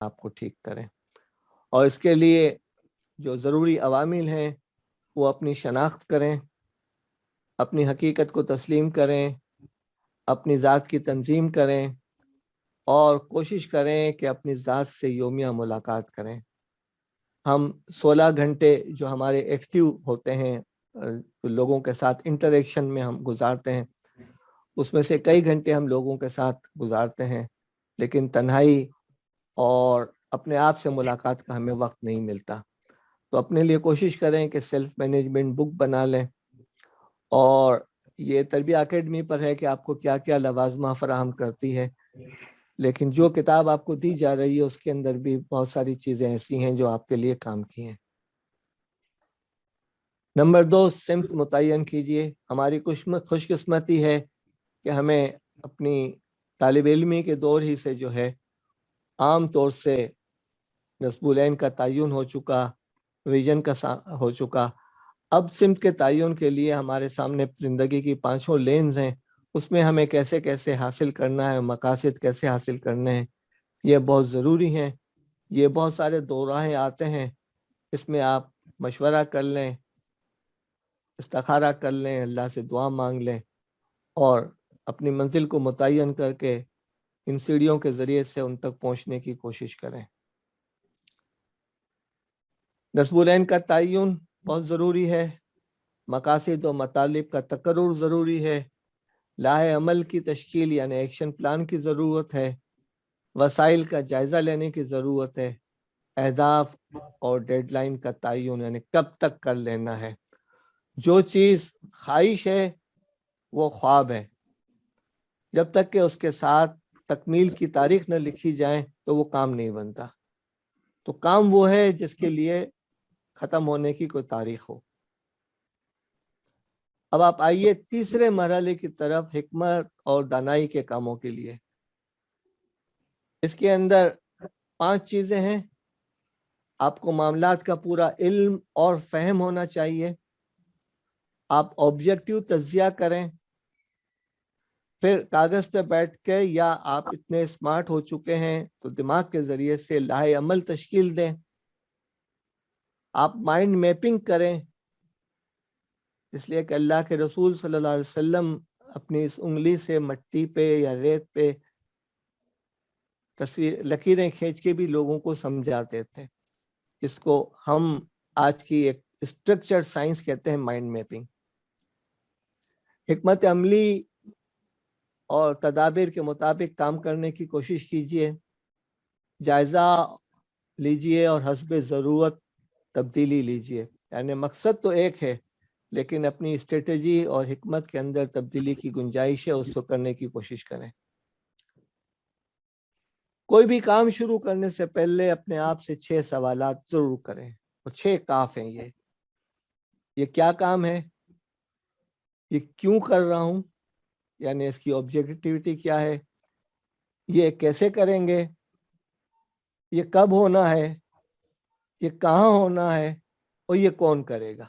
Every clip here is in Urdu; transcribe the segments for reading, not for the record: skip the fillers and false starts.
آپ کو ٹھیک کریں، اور اس کے لیے جو ضروری عوامل ہیں وہ اپنی شناخت کریں، اپنی حقیقت کو تسلیم کریں، اپنی ذات کی تنظیم کریں، اور کوشش کریں کہ اپنی ذات سے یومیہ ملاقات کریں۔ ہم 16 گھنٹے جو ہمارے ایکٹیو ہوتے ہیں، لوگوں کے ساتھ انٹریکشن میں ہم گزارتے ہیں، اس میں سے کئی گھنٹے ہم لوگوں کے ساتھ گزارتے ہیں، لیکن تنہائی اور اپنے آپ سے ملاقات کا ہمیں وقت نہیں ملتا۔ تو اپنے لیے کوشش کریں کہ سیلف مینجمنٹ بک بنا لیں، اور یہ تربیہ اکیڈمی پر ہے کہ آپ کو کیا کیا لوازمہ فراہم کرتی ہے، لیکن جو کتاب آپ کو دی جا رہی ہے اس کے اندر بھی بہت ساری چیزیں ایسی ہیں جو آپ کے لیے کام کی ہیں۔ نمبر 2، سمت متعین کیجئے۔ ہماری خوش قسمتی ہے کہ ہمیں اپنی طالب علمی کے دور ہی سے جو ہے عام طور سے نصب العین کا تعین ہو چکا، ویژن کا ہو چکا۔ اب سمت کے تعین کے لیے ہمارے سامنے زندگی کی 5 لینز ہیں، اس میں ہمیں کیسے کیسے حاصل کرنا ہے، مقاصد کیسے حاصل کرنے ہیں، یہ بہت ضروری ہیں۔ یہ بہت سارے دو راہیں آتے ہیں، اس میں آپ مشورہ کر لیں، استخارہ کر لیں، اللہ سے دعا مانگ لیں، اور اپنی منزل کو متعین کر کے ان سیڑھیوں کے ذریعے سے ان تک پہنچنے کی کوشش کریں۔ نصب العین کا تعین بہت ضروری ہے، مقاصد و مطالب کا تقرر ضروری ہے، لاہ عمل کی تشکیل یعنی ایکشن پلان کی ضرورت ہے، وسائل کا جائزہ لینے کی ضرورت ہے، اہداف اور ڈیڈ لائن کا تعین یعنی کب تک کر لینا ہے۔ جو چیز خواہش ہے وہ خواب ہے، جب تک کہ اس کے ساتھ تکمیل کی تاریخ نہ لکھی جائے تو وہ کام نہیں بنتا۔ تو کام وہ ہے جس کے لیے ختم ہونے کی کوئی تاریخ ہو۔ اب آپ آئیے تیسرے مرحلے کی طرف، حکمت اور دانائی کے کاموں کے لیے۔ اس کے اندر 5 چیزیں ہیں۔ آپ کو معاملات کا پورا علم اور فہم ہونا چاہیے، آپ آبجیکٹیو تجزیہ کریں، پھر کاغذ پہ بیٹھ کے، یا آپ اتنے اسمارٹ ہو چکے ہیں تو دماغ کے ذریعے سے لاہ عمل تشکیل دیں، آپ مائنڈ میپنگ کریں، اس لیے کہ اللہ کے رسول صلی اللہ علیہ وسلم اپنی اس انگلی سے مٹی پہ یا ریت پہ لکیریں کھینچ کے بھی لوگوں کو سمجھاتے تھے، اس کو ہم آج کی ایک اسٹرکچر سائنس کہتے ہیں، مائنڈ میپنگ۔ حکمت عملی اور تدابیر کے مطابق کام کرنے کی کوشش کیجیے، جائزہ لیجیے اور حسب ضرورت تبدیلی لیجیے، یعنی مقصد تو ایک ہے لیکن اپنی اسٹریٹجی اور حکمت کے اندر تبدیلی کی گنجائش ہے، اس کو کرنے کی کوشش کریں۔ کوئی بھی کام شروع کرنے سے پہلے اپنے آپ سے 6 سوالات ضرور کریں، اور 6 کاف ہیں یہ کیا کام ہے، یہ کیوں کر رہا ہوں، یعنی اس کی آبجیکٹیوٹی کیا ہے، یہ کیسے کریں گے، یہ کب ہونا ہے، یہ کہاں ہونا ہے، اور یہ کون کرے گا۔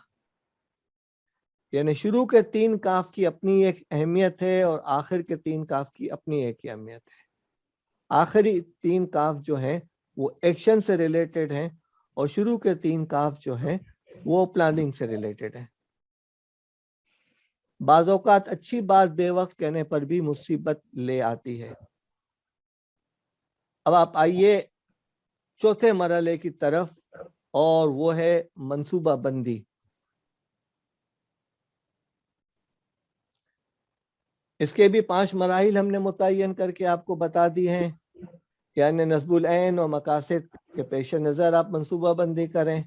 یعنی شروع کے 3 کاف کی اپنی ایک اہمیت ہے، اور آخر کے 3 کاف کی اپنی ایک اہمیت ہے۔ آخری 3 کاف جو ہیں وہ ایکشن سے ریلیٹڈ ہیں، اور شروع کے 3 کاف جو ہیں وہ پلاننگ سے ریلیٹڈ ہیں۔ بعض اوقات اچھی بات بے وقت کہنے پر بھی مصیبت لے آتی ہے۔ اب آپ آئیے چوتھے مرحلے کی طرف، اور وہ ہے منصوبہ بندی۔ اس کے بھی 5 مراحل ہم نے متعین کر کے آپ کو بتا دی ہیں، یعنی نصب العین اور مقاصد کے پیش نظر آپ منصوبہ بندی کریں،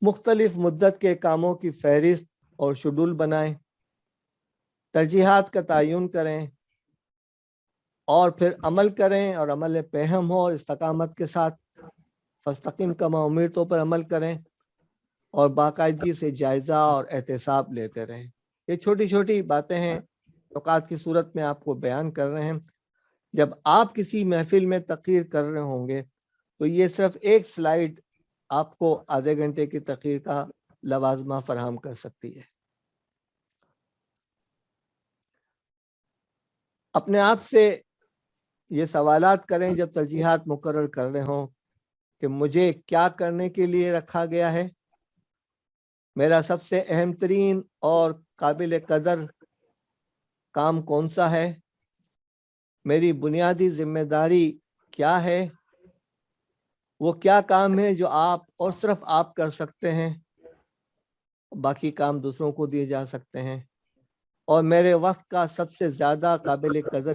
مختلف مدت کے کاموں کی فہرست اور شیڈول بنائیں، ترجیحات کا تعین کریں، اور پھر عمل کریں، اور عمل پہم ہو اور استقامت کے ساتھ فاستقم کما امرتوں پر عمل کریں، اور باقاعدگی سے جائزہ اور احتساب لیتے رہیں۔ یہ چھوٹی چھوٹی باتیں ہیں، اوقات کی صورت میں آپ کو بیان کر رہے ہیں۔ جب آپ کسی محفل میں تقریر کر رہے ہوں گے تو یہ صرف ایک سلائیڈ آپ کو آدھے گھنٹے کی تقریر کا لوازمہ فراہم کر سکتی ہے۔ اپنے آپ سے یہ سوالات کریں جب ترجیحات مقرر کر رہے ہوں کہ مجھے کیا کرنے کے لیے رکھا گیا ہے، میرا سب سے اہم ترین اور قابل قدر کام کون سا ہے، میری بنیادی ذمہ داری کیا ہے، وہ کیا کام ہے جو آپ اور صرف آپ کر سکتے ہیں، باقی کام دوسروں کو دیے جا سکتے ہیں، اور میرے وقت کا سب سے زیادہ قابل قدر